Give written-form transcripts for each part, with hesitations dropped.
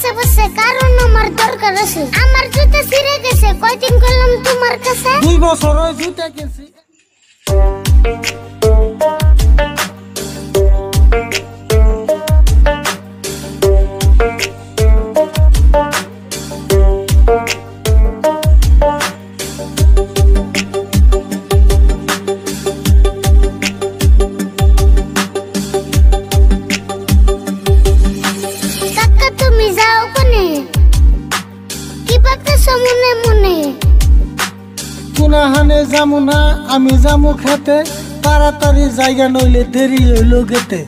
পাশে বসে কারণ আমার দরকার আছে। আমার জুতা ছিঁড়ে গেছে, কয়দিন করলাম তোমার কাছে। 2 বছর ওই জুতা কিনছি। হানে যামু না, আমি যামু খেতে, তাড়াতাড়ি জায়গা নইলে দেরি হইলো গেতে।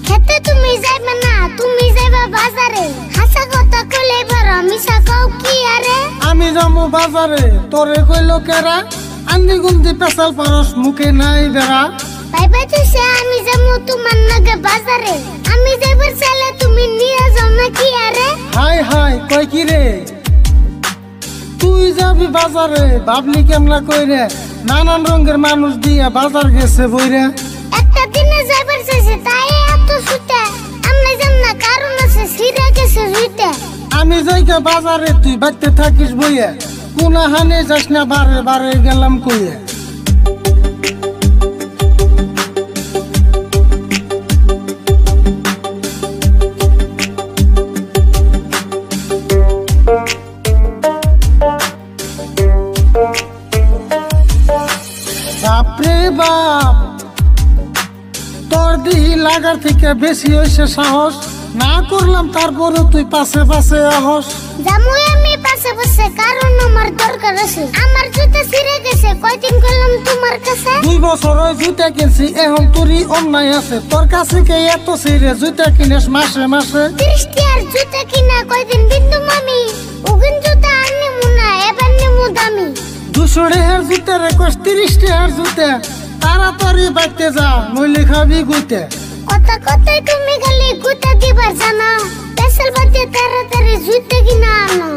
খেতে তুমি যাইবা না, তুমি যাইবা বাজারে। হাসা কথা কইলে বড় মিছা কও কি আরে। আমি যামু বাজারে, তোরে কইলো কেরা, আন্দি গুন্দি পেছাল পারস মুখে নাই বেড়া। ভাই বাইতেছে আমি যামু তোমার নাগে বাজারে। আমি যাইবার চাইলে তুমি নিয়ে যাও না কি আরে। হাই হাই কই কি রে, তুই যাবি বাজারে, ভাবলি কেমলা কইরে, নানান রঙের মানুষ দিয়া বাজার গেছে বইরে। একটা দিনে যাইবার চাইছে তাই এত ছুটে, আমি যাম না কারণ আছে ছিঁড়ে গেছে জুইতে। আমি যাইকা বাজারে, তুই বাইতে থাকিস বইয়া, কোনা হানে যাস না বারে বারে গেলাম কইয়া। বাপরে বাপ, তোর দিহি লাগার থেকে বেশি হইছে সাহস, না করলাম তারপরে তুই পাশে পাশে আহস। যামু আমি পাশে বসে কারণ আমার দরকার আছে। আমার জুতা ছিঁড়ে গেছে, কয়দিন করলাম তোমার কাছে। 2 বছর ওই জুতা কিনছি, এখন তোরই অন্যায় আছে, তোর কাছে কে এত ছিঁড়ে জুতা কিনেস মাসে মাসে। 30 টাকার জুতা কিনা কয়দিন বিন্দু মামি, ওগুন জুতা আর নিমু না, এবার নিমু দামি। 200 টাকার জুতা রে কস 30 টাকার জুতা, তাড়াতাড়ি বাইতে যা নইলে খাবি গুতে। কথা কথাই তুমি খালি গুতা দিবার জানো, পেছাল বাদে তাড়াতাড়ি জুতা কিনা আনো।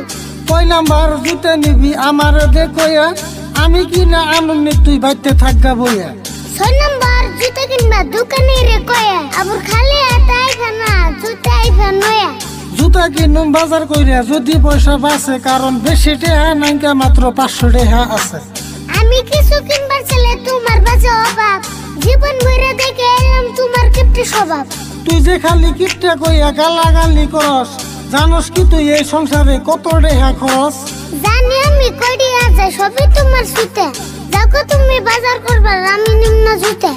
কয় নাম্বার জুতা নিবি আমার দে কয়া, আমি কিনা আনুনি তুই বাইতে থাকগা বইয়া। 6 নাম্বার জুতা কিনবা দোকানে রে কয়া, আবার খালি হাতে আইবা না, জুতা আইবা নয়া। জুতা কিনুম বাজার কইরা যদি পয়সা বাঁচে, কারণ বেশি টাকা নাইকা মাত্র 500 টাকা আছে। আমি কিছু কিনবার চাইলে তোমার বাজে অভাব, জীবন ভরে দেখে এলাম তোমার কিপটে স্বভাব। তুই যে খালি কিপটা কইয়া গালাগালি করস, জানোস কি তুই এই সংসারে কত টাকা খরচ। জানি আমি কইডি আছে সবই তোমার সুতে, যাকো তুমি বাজার করবার আমি নিম্ন জুতে।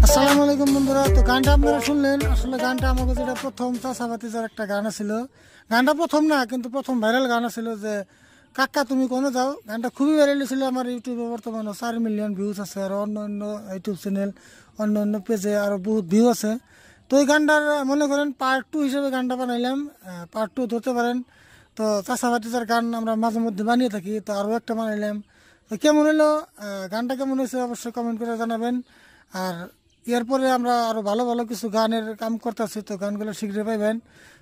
আসসালামু আলাইকুম বন্ধুরা, তো গানটা আপনারা শুনলেন। আসলে গানটা আমাকে যেটা প্রথম চাষাবাতিজার একটা গান ছিল, গানটা প্রথম না কিন্তু প্রথম ভাইরাল গান ছিল যে কাকা তুমি কোনে যাও। গানটা খুবই ভাইরাল ছিল, আমার ইউটিউবে বর্তমানে 4 মিলিয়ন ভিউজ আছে, আর অন্য অন্য ইউটিউব চ্যানেল অন্য অন্য পেজে আরও বহুত ভিউ আছে। তো এই গানটার মনে করেন পার্ট 2 হিসেবে গানটা বানাইলাম, পার্ট 2 ধরতে পারেন। তো চাষাবাতিজার গান আমরা মাঝে মধ্যে বানিয়ে থাকি, তো আরও একটা বানাইলাম। তো কেমন হলো গানটা, কেমন হয়েছে অবশ্যই কমেন্ট করে জানাবেন। আর এরপরে আমরা আরও ভালো ভালো কিছু গানের কাম করতেছি, তো গানগুলো শীঘ্রই পাইবেন।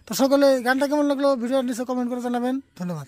তো সকলে গানটা কেমন লাগলো ভিডিওর নিচে কমেন্ট করে জানাবেন। ধন্যবাদ।